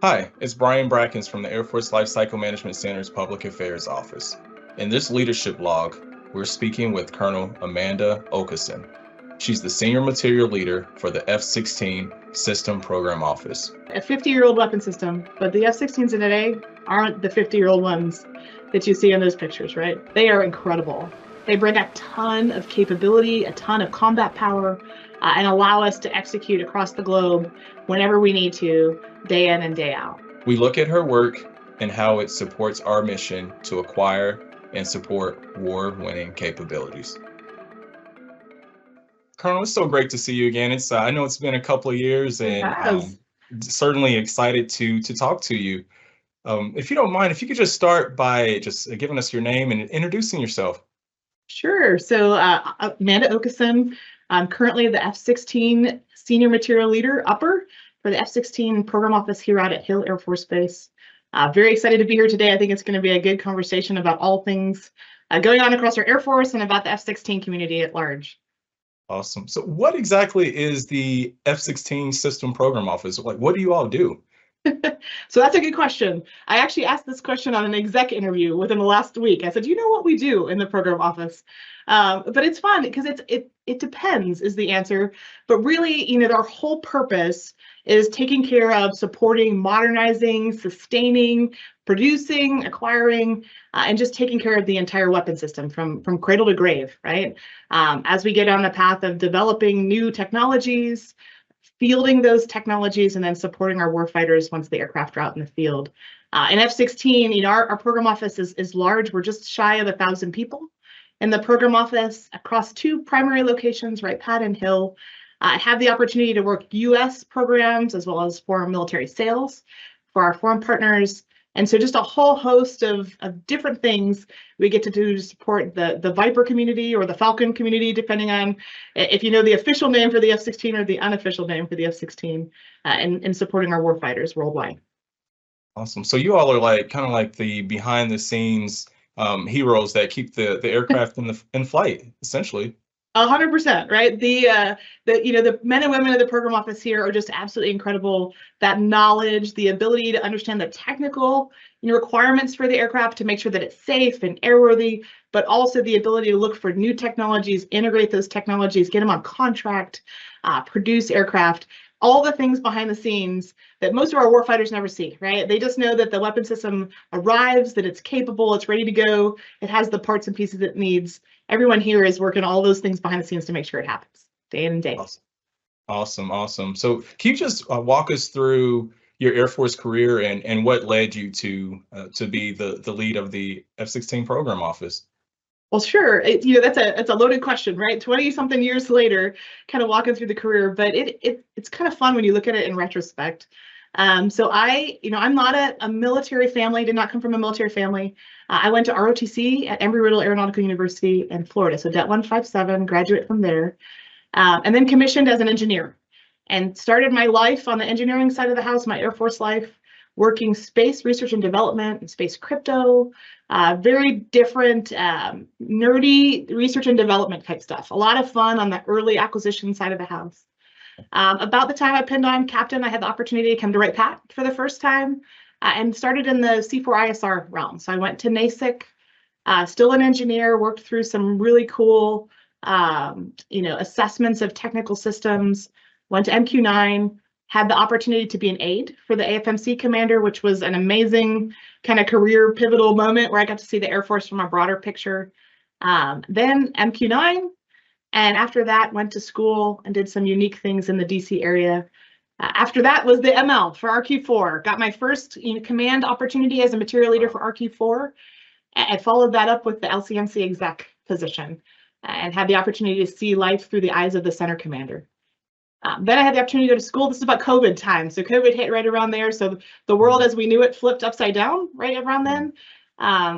Hi, it's Brian Brackens from the Air Force Lifecycle Management Center's Public Affairs Office. In this leadership log, we're speaking with Colonel Amanda Okeson. She's the Senior Material Leader for the F-16 System Program Office. A 50-year-old weapon system, but the F-16s in today aren't the 50-year-old ones that you see in those pictures, right? They are incredible. They bring a ton of capability, a ton of combat power, and allow us to execute across the globe whenever we need to, day in and day out. We look at her work and how it supports our mission to acquire and support war-winning capabilities. Colonel, it's so great to see you again. I know it's been a couple of years, and certainly excited to talk to you. If you don't mind, if you could just start by just giving us your name and introducing yourself. Sure. So Amanda Okeson, I'm currently the F-16 Senior Material Leader Upper for the F-16 Program Office here out at Hill Air Force Base. Very excited to be here today. I think it's going to be a good conversation about all things going on across our Air Force and about the F-16 community at large. Awesome. So what exactly is the F-16 System Program Office? Like, what do you all do? So that's a good question. I actually asked this question on an exec interview within the last week. I said, do you know what we do in the program office? But it's fun because it depends is the answer. But really, our whole purpose is taking care of supporting, modernizing, sustaining, producing, acquiring, and just taking care of the entire weapon system from cradle to grave, right? As we get on the path of developing new technologies, fielding those technologies, and then supporting our warfighters once the aircraft are out in the field. In F-16, our program office is large. We're just shy of 1,000 people in the program office across 2 primary locations, right, Pat and Hill. I have the opportunity to work U.S. programs as well as foreign military sales for our foreign partners. And so just a whole host of different things we get to do to support the Viper community or the Falcon community, depending on if you know the official name for the F-16 or the unofficial name for the F-16, and supporting our warfighters worldwide. Awesome. So you all are kind of like the behind the scenes heroes that keep the aircraft in flight, essentially. 100%, right? The men and women of the program office here are just absolutely incredible. That knowledge, the ability to understand the technical requirements for the aircraft to make sure that it's safe and airworthy, but also the ability to look for new technologies, integrate those technologies, get them on contract, produce aircraft. All the things behind the scenes that most of our warfighters never see, right? They just know that the weapon system arrives, that it's capable, it's ready to go, it has the parts and pieces it needs. Everyone here is working all those things behind the scenes to make sure it happens, day in and day. Awesome. So can you just walk us through your Air Force career and what led you to be the lead of the F-16 program office? Well, sure. That's a loaded question, right? 20-something years later, kind of walking through the career, but it's kind of fun when you look at it in retrospect. So I'm not a military family, did not come from a military family. I went to ROTC at Embry-Riddle Aeronautical University in Florida, so Det 157, graduate from there, and then commissioned as an engineer and started my life on the engineering side of the house, my Air Force life, working space research and development and space crypto, very different nerdy research and development type stuff. A lot of fun on the early acquisition side of the house. About the time I pinned on captain, I had the opportunity to come to Wright Pat for the first time and started in the C4ISR realm. So I went to NASIC, still an engineer, worked through some really cool assessments of technical systems, went to MQ-9, had the opportunity to be an aide for the AFMC commander, which was an amazing kind of career pivotal moment where I got to see the Air Force from a broader picture. Then MQ-9, and after that went to school and did some unique things in the DC area. After that was the ML for RQ4. Got my first command opportunity as a material leader for RQ4. I followed that up with the LCMC exec position and had the opportunity to see life through the eyes of the center commander. Then I had the opportunity to go to school. This is about COVID time. So COVID hit right around there. So the world as we knew it flipped upside down right around then.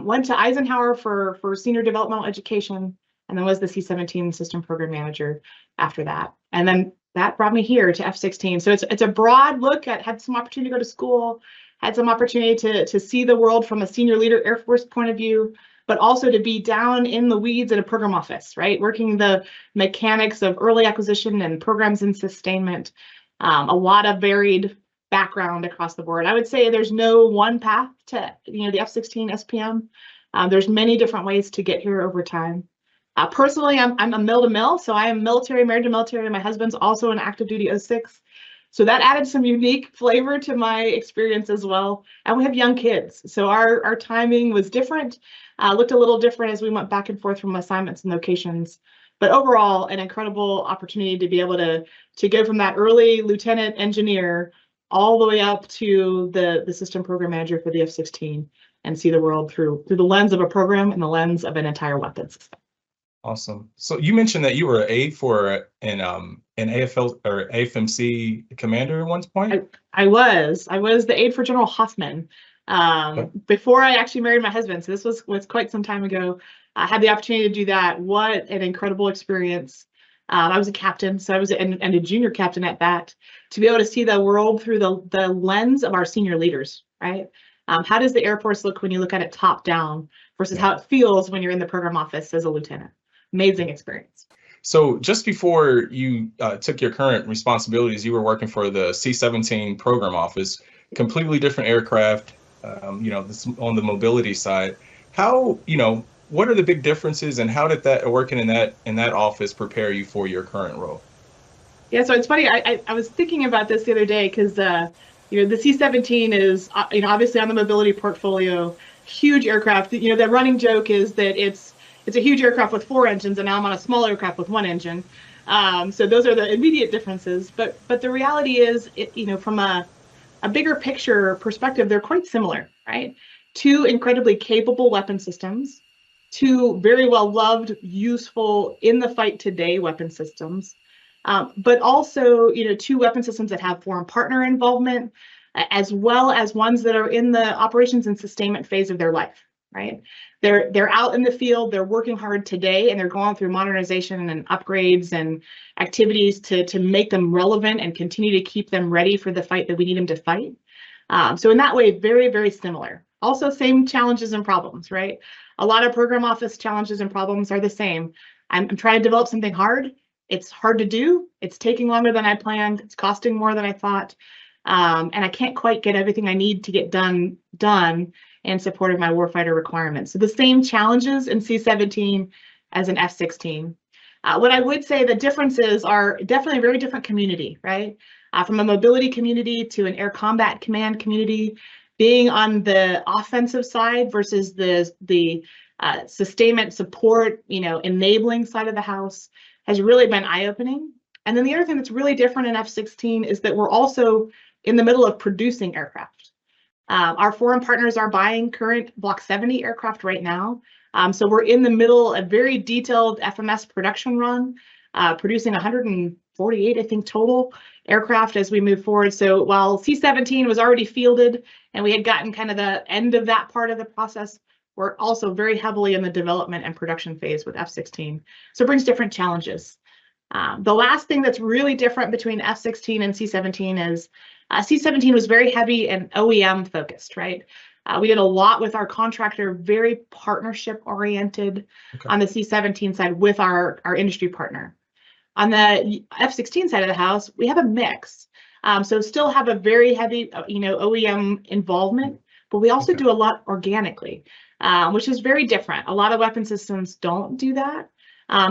Went to Eisenhower for senior developmental education, and then was the C-17 system program manager after that. And then that brought me here to F-16. So it's a broad look at, had some opportunity to go to school, had some opportunity to see the world from a senior leader Air Force point of view, but also to be down in the weeds at a program office, right? Working the mechanics of early acquisition and programs and sustainment. A lot of varied background across the board. I would say there's no one path to, the F-16 SPM. There's many different ways to get here over time. Personally, I'm a mill-to-mill, so I am military, married to military. My husband's also an active duty 06. So that added some unique flavor to my experience as well. And we have young kids, so our timing was different, looked a little different as we went back and forth from assignments and locations. But overall, an incredible opportunity to be able to go from that early lieutenant engineer all the way up to the system program manager for the F-16 and see the world through the lens of a program and the lens of an entire weapon system. Awesome. So you mentioned that you were an aide for an AFL or AFMC commander at one point? I was the aide for General Hoffman before I actually married my husband. So this was quite some time ago. I had the opportunity to do that. What an incredible experience. I was a captain, so I was and a junior captain at that, to be able to see the world through the lens of our senior leaders, right? How does the Air Force look when you look at it top down versus how it feels when you're in the program office as a lieutenant? Amazing experience. So just before you took your current responsibilities, you were working for the C-17 program office, completely different aircraft, this, on the mobility side. How, what are the big differences, and how did that working in that office prepare you for your current role? Yeah, so it's funny. I was thinking about this the other day because the C-17 is obviously on the mobility portfolio, huge aircraft. The running joke is that it's a huge aircraft with 4 engines, and now I'm on a small aircraft with 1 engine. So those are the immediate differences. But the reality is, from a bigger picture perspective, they're quite similar, right? 2 incredibly capable weapon systems, 2 very well loved, useful in the fight today weapon systems, but also 2 weapon systems that have foreign partner involvement, as well as ones that are in the operations and sustainment phase of their life, right? They're out in the field, they're working hard today, and they're going through modernization and upgrades and activities to make them relevant and continue to keep them ready for the fight that we need them to fight. So in that way, very, very similar. Also, same challenges and problems, right? A lot of program office challenges and problems are the same. I'm trying to develop something hard. It's hard to do. It's taking longer than I planned. It's costing more than I thought. And I can't quite get everything I need to get done in support of my warfighter requirements. So the same challenges in C-17 as in F-16. What I would say the differences are definitely a very different community, right? From a mobility community to an air combat command community, being on the offensive side versus the sustainment support, enabling side of the house has really been eye-opening. And then the other thing that's really different in F-16 is that we're also in the middle of producing aircraft. Our foreign partners are buying current Block 70 aircraft right now. So we're in the middle of a very detailed FMS production run, producing 148, I think, total aircraft as we move forward. So while C-17 was already fielded and we had gotten kind of the end of that part of the process, we're also very heavily in the development and production phase with F-16. So it brings different challenges. The last thing that's really different between F-16 and C-17 is C-17 was very heavy and OEM focused, right? We did a lot with our contractor, very partnership oriented on the C-17 side with our industry partner. On the F-16 side of the house, we have a mix. So still have a very heavy, OEM involvement, but we also do a lot organically, which is very different. A lot of weapon systems don't do that.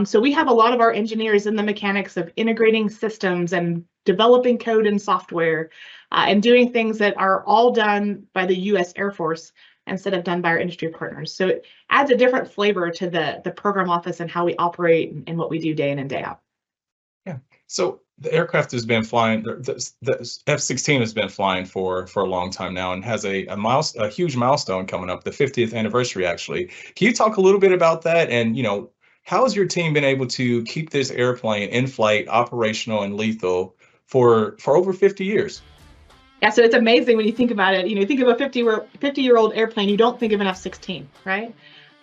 So we have a lot of our engineers in the mechanics of integrating systems and developing code and software and doing things that are all done by the U.S. Air Force instead of done by our industry partners. So it adds a different flavor to the program office and how we operate and what we do day in and day out. Yeah. So the aircraft has been flying, the F-16 has been flying for a long time now and has a huge milestone coming up, the 50th anniversary, actually. Can you talk a little bit about that? And, how has your team been able to keep this airplane in flight, operational and lethal for over 50 years? Yeah, so it's amazing when you think about it. You think of a 50-year-old airplane, you don't think of an F-16, right?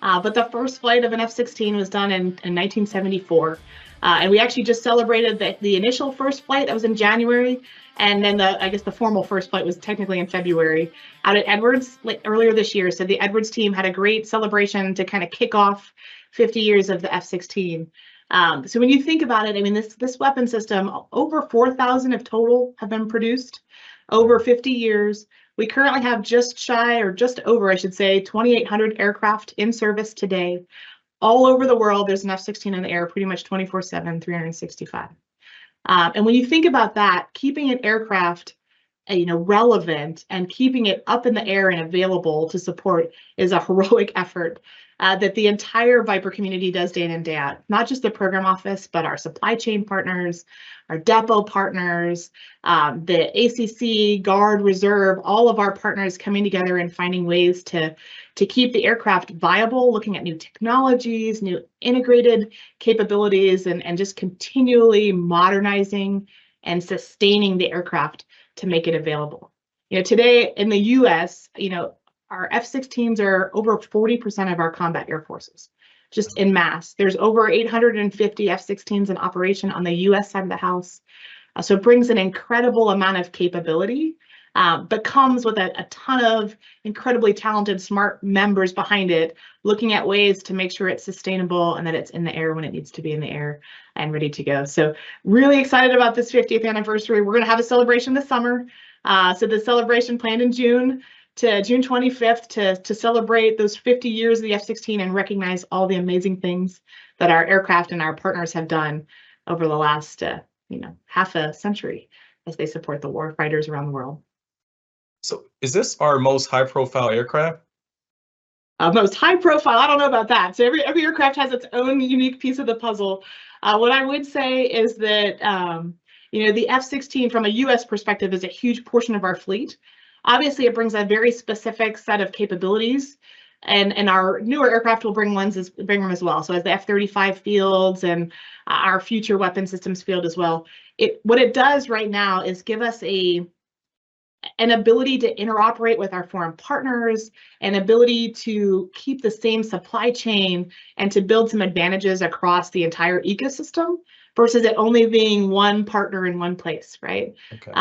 But the first flight of an F-16 was done in 1974. And we actually just celebrated the initial first flight. That was in January. And then I guess the formal first flight was technically in February out at Edwards earlier this year. So the Edwards team had a great celebration to kind of kick off 50 years of the F-16. So when you think about it, I mean, this weapon system, over 4,000 of total have been produced. over 50 years. We currently have just shy, or just over, I should say, 2,800 aircraft in service today. All over the world, there's an F-16 in the air pretty much 24/7, 365. And when you think about that, keeping an aircraft relevant and keeping it up in the air and available to support is a heroic effort that the entire Viper community does day in and day out. Not just the program office, but our supply chain partners, our depot partners, the ACC, Guard, Reserve, all of our partners coming together and finding ways to keep the aircraft viable, looking at new technologies, new integrated capabilities, and just continually modernizing and sustaining the aircraft to make it available. Today in the US, our F-16s are over 40% of our combat air forces, just en masse. There's over 850 F-16s in operation on the US side of the house. So it brings an incredible amount of capability, but comes with a ton of incredibly talented, smart members behind it, looking at ways to make sure it's sustainable and that it's in the air when it needs to be in the air and ready to go. So really excited about this 50th anniversary. We're going to have a celebration this summer. So the celebration planned in June to June 25th to celebrate those 50 years of the F-16 and recognize all the amazing things that our aircraft and our partners have done over the last half a century as they support the war fighters around the world. So is this our most high-profile aircraft? Most high profile, I don't know about that. So every aircraft has its own unique piece of the puzzle. What I would say is that the F-16 from a US perspective is a huge portion of our fleet. Obviously, it brings a very specific set of capabilities, and our newer aircraft will bring them as well. So as the F-35 fields and our future weapon systems field as well. What it does right now is give us an ability to interoperate with our foreign partners, an ability to keep the same supply chain and to build some advantages across the entire ecosystem versus it only being one partner in one place, right? Okay.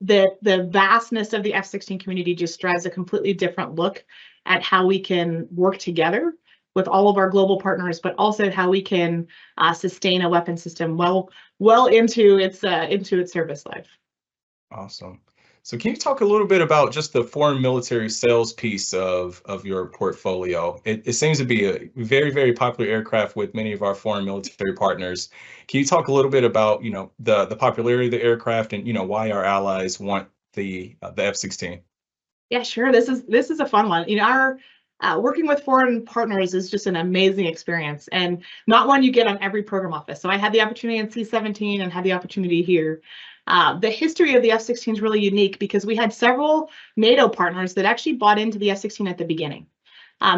The vastness of the F-16 community just drives a completely different look at how we can work together with all of our global partners, but also how we can sustain a weapon system well into its service life. Awesome. So can you talk a little bit about just the foreign military sales piece of your portfolio? It seems to be a very, very popular aircraft with many of our foreign military partners. Can you talk a little bit about, the popularity of the aircraft and, why our allies want the F-16? Yeah, sure. This is a fun one. Our working with foreign partners is just an amazing experience and not one you get on every program office. So I had the opportunity in C-17 and had the opportunity here. The history of the F-16 is really unique because we had several NATO partners that actually bought into the F-16 at the beginning.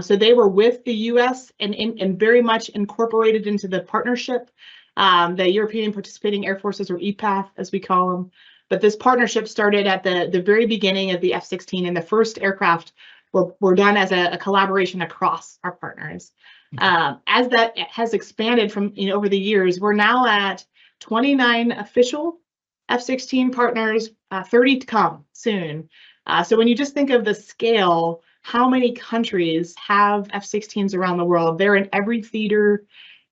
So they were with the US and very much incorporated into the partnership, the European Participating Air Forces, or EPAF as we call them. But this partnership started at the very beginning of the F-16, and the first aircraft were done as a collaboration across our partners. As that has expanded from over the years, we're now at 29 official F-16 partners, 30 to come soon. So when you just think of the scale, how many countries have F-16s around the world? They're in every theater,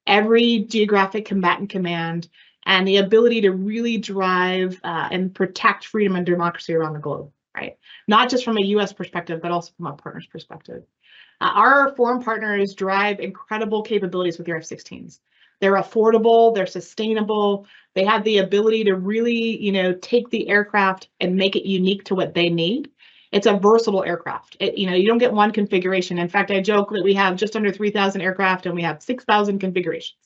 every geographic combatant command, and the ability to really drive and protect freedom and democracy around the globe, right? Not just from a US perspective, but also from a partner's perspective. Our foreign partners drive incredible capabilities with their F-16s. They're affordable, they're sustainable, they have the ability to really, take the aircraft and make it unique to what they need. It's a versatile aircraft. You don't get one configuration. In fact, I joke that we have just under 3,000 aircraft and we have 6,000 configurations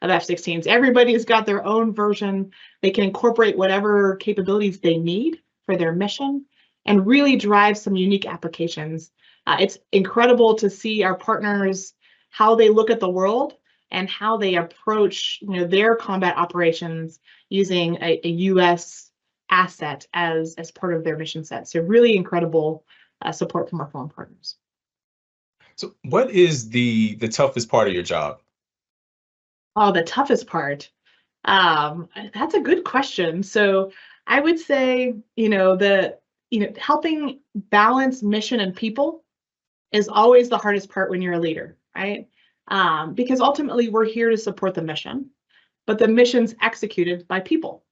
of F-16s. Everybody's got their own version. They can incorporate whatever capabilities they need for their mission and really drive some unique applications. It's incredible to see our partners, how they look at the world and how they approach their combat operations using a US asset as part of their mission set. So really incredible support from our foreign partners. So what is the toughest part of your job? Oh, the toughest part. That's a good question. So I would say, helping balance mission and people is always the hardest part when you're a leader, right? Because ultimately we're here to support the mission, but the mission's executed by people.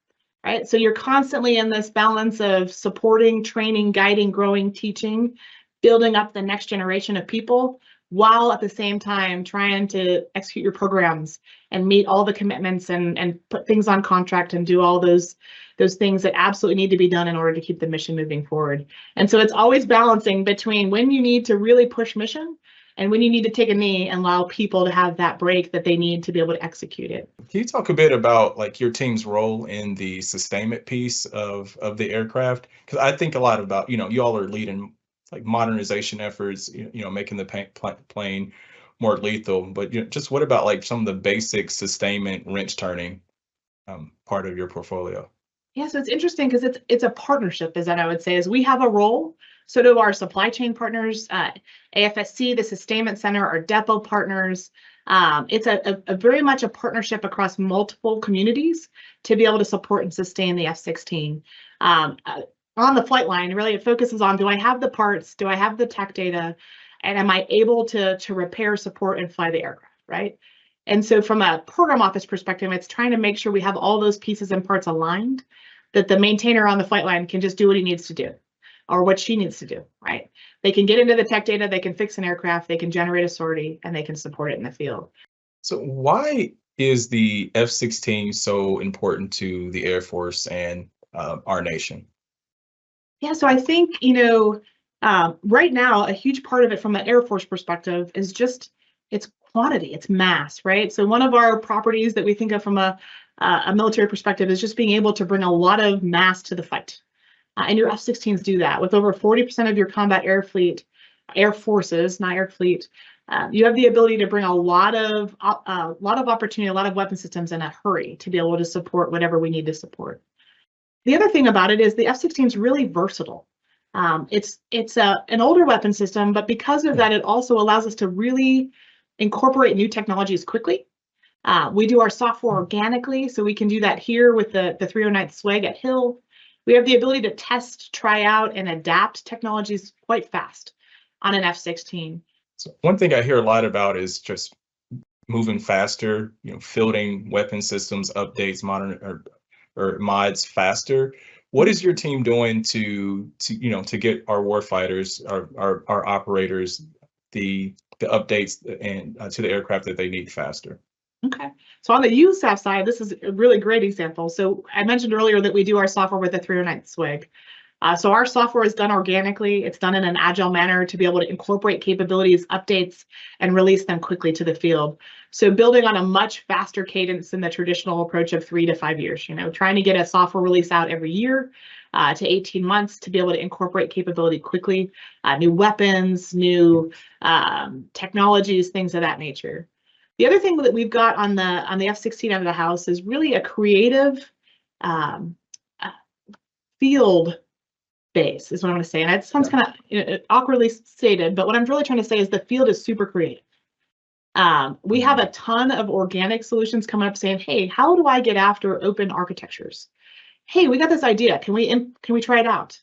right? So you're constantly in this balance of supporting, training, guiding, growing, teaching, building up the next generation of people, while at the same time trying to execute your programs and meet all the commitments and put things on contract and do all those things that absolutely need to be done in order to keep the mission moving forward. And so it's always balancing between when you need to really push mission and when you need to take a knee and allow people to have that break that they need to be able to execute it. Can you talk a bit about like your team's role in the sustainment piece of the aircraft? Because I think a lot about, you all are leading like modernization efforts, making the plane more lethal. But just what about like some of the basic sustainment wrench turning part of your portfolio? Yeah, so it's interesting because it's a partnership, as I would say, is we have a role. So do our supply chain partners, AFSC, the Sustainment Center, our depot partners. It's a very much a partnership across multiple communities to be able to support and sustain the F-16. On the flight line, really it focuses on, do I have the parts, do I have the tech data, and am I able to repair, support, and fly the aircraft, right? And so from a program office perspective, it's trying to make sure we have all those pieces and parts aligned, that the maintainer on the flight line can just do what he needs to do or what she needs to do, right? They can get into the tech data, they can fix an aircraft, they can generate a sortie, and they can support it in the field. So why is the F-16 so important to the Air Force and our nation? Yeah, so I think, right now, a huge part of it from an Air Force perspective is just its quantity, its mass, right? So one of our properties that we think of from a military perspective is just being able to bring a lot of mass to the fight. And your F-16s do that. With over 40% of your combat air fleet, air forces, not air fleet, you have the ability to bring a lot of opportunity, a lot of weapon systems in a hurry to be able to support whatever we need to support. The other thing about it is the F-16 is really versatile. It's an older weapon system, but because of that, it also allows us to really incorporate new technologies quickly. We do our software organically, so we can do that here with the 309th SWAG at Hill. We have the ability to test, try out, and adapt technologies quite fast on an F-16. So one thing I hear a lot about is just moving faster, fielding weapon systems, updates, modern or mods faster. What is your team doing to get our warfighters, our operators, the updates and to the aircraft that they need faster? Okay, so on the USAF side, this is a really great example. So I mentioned earlier that we do our software with the 309th SWAG. So our software is done organically. It's done in an agile manner to be able to incorporate capabilities, updates, and release them quickly to the field. So building on a much faster cadence than the traditional approach of 3 to 5 years, trying to get a software release out every year to 18 months to be able to incorporate capability quickly, new weapons, new technologies, things of that nature. The other thing that we've got on the F-16 out of the house is really a creative field base is what I'm going to say. And it sounds kind of awkwardly stated, but what I'm really trying to say is the field is super creative. We have a ton of organic solutions coming up saying, hey, how do I get after open architectures? Hey, we got this idea. Can we try it out?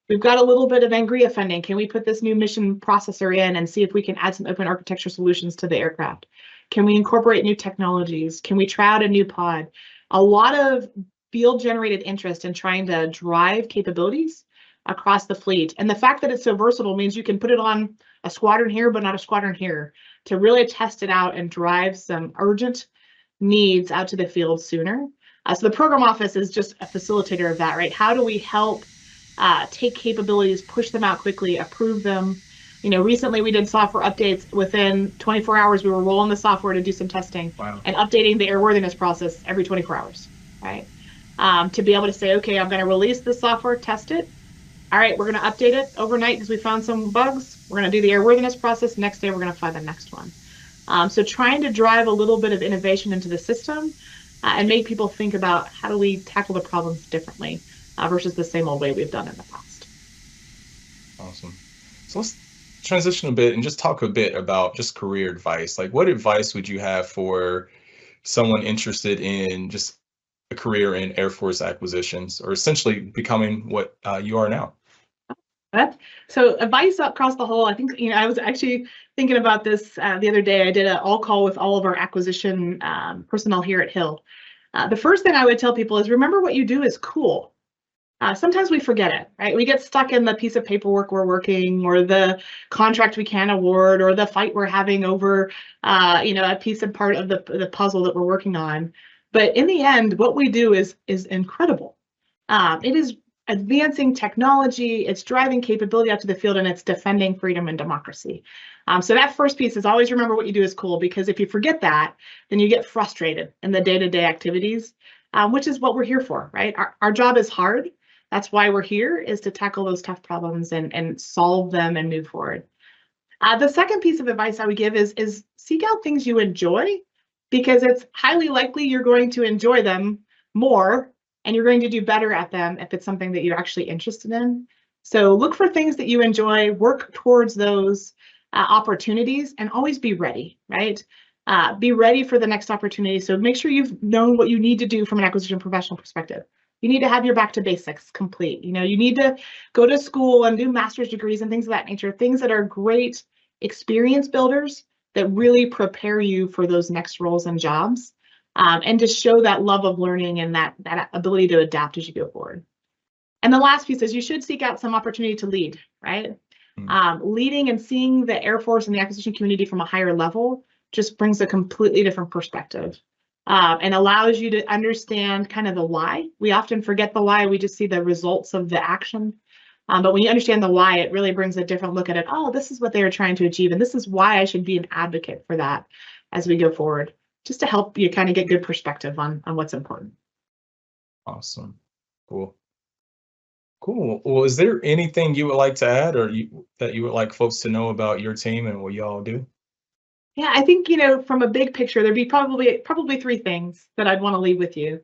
We've got a little bit of Angria funding. Can we put this new mission processor in and see if we can add some open architecture solutions to the aircraft? Can we incorporate new technologies? Can we try out a new pod? A lot of field generated interest in trying to drive capabilities across the fleet. And the fact that it's so versatile means you can put it on a squadron here, but not a squadron here, to really test it out and drive some urgent needs out to the field sooner. So the program office is just a facilitator of that, right? How do we help take capabilities, push them out quickly, approve them? Recently we did software updates. Within 24 hours, we were rolling the software to do some testing. Wow. And updating the airworthiness process every 24 hours, right? To be able to say, okay, I'm going to release the software, test it. All right, we're going to update it overnight because we found some bugs. We're going to do the airworthiness process. Next day, we're going to fly the next one. So trying to drive a little bit of innovation into the system and make people think about how do we tackle the problems differently versus the same old way we've done in the past. Awesome. So let's transition a bit and just talk a bit about just career advice. Like, what advice would you have for someone interested in just a career in Air Force acquisitions, or essentially becoming what you are now? So advice across the whole, I think, I was actually thinking about this the other day. I did an all call with all of our acquisition personnel here at Hill. The first thing I would tell people is remember what you do is cool. Sometimes we forget it, right? We get stuck in the piece of paperwork we're working, or the contract we can't award, or the fight we're having over, a piece of part of the puzzle that we're working on. But in the end, what we do is incredible. It is advancing technology, it's driving capability out to the field, and it's defending freedom and democracy. So that first piece is always remember what you do is cool, because if you forget that, then you get frustrated in the day-to-day activities, which is what we're here for, right? Our job is hard. That's why we're here, is to tackle those tough problems and solve them and move forward. The second piece of advice I would give is seek out things you enjoy, because it's highly likely you're going to enjoy them more and you're going to do better at them if it's something that you're actually interested in. So look for things that you enjoy, work towards those opportunities, and always be ready, right? Be ready for the next opportunity. So make sure you've known what you need to do from an acquisition professional perspective. You need to have your back to basics complete. You need to go to school and do master's degrees and things of that nature, things that are great experience builders that really prepare you for those next roles and jobs, and to show that love of learning and that ability to adapt as you go forward. And the last piece is you should seek out some opportunity to lead, right? Leading and seeing the Air Force and the acquisition community from a higher level just brings a completely different perspective. And allows you to understand kind of the why. We often forget the why, we just see the results of the action. But when you understand the why, it really brings a different look at it. Oh, this is what they are trying to achieve, and this is why I should be an advocate for that as we go forward, just to help you kind of get good perspective on what's important. Awesome. Cool. Well, is there anything you would like to add, or that you would like folks to know about your team and what y'all do? Yeah, I think, from a big picture, there'd be probably three things that I'd want to leave with you.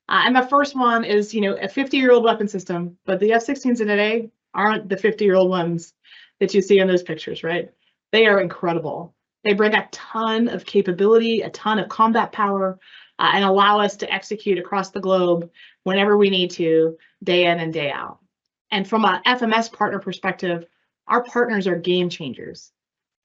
And the first one is, a 50-year-old weapon system, but the F-16s of today aren't the 50-year-old ones that you see in those pictures, right? They are incredible. They bring a ton of capability, a ton of combat power, and allow us to execute across the globe whenever we need to, day in and day out. And from an FMS partner perspective, our partners are game changers.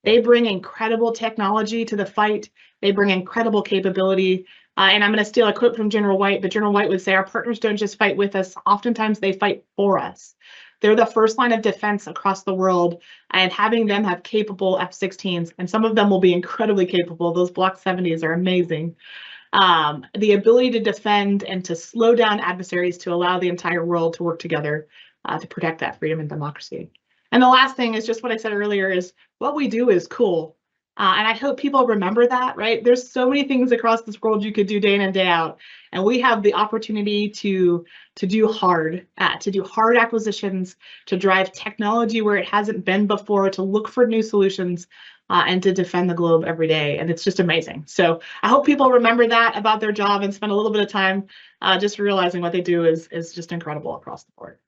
They bring incredible technology to the fight. They bring incredible capability. And I'm going to steal a quote from General White, but General White would say, our partners don't just fight with us. Oftentimes they fight for us. They're the first line of defense across the world, and having them have capable F-16s, and some of them will be incredibly capable. Those Block 70s are amazing. The ability to defend and to slow down adversaries to allow the entire world to work together to protect that freedom and democracy. And the last thing is just what I said earlier, is what we do is cool. And I hope people remember that, right? There's so many things across this world you could do day in and day out. And we have the opportunity to do hard acquisitions, to drive technology where it hasn't been before, to look for new solutions, and to defend the globe every day. And it's just amazing. So I hope people remember that about their job and spend a little bit of time just realizing what they do is just incredible across the board.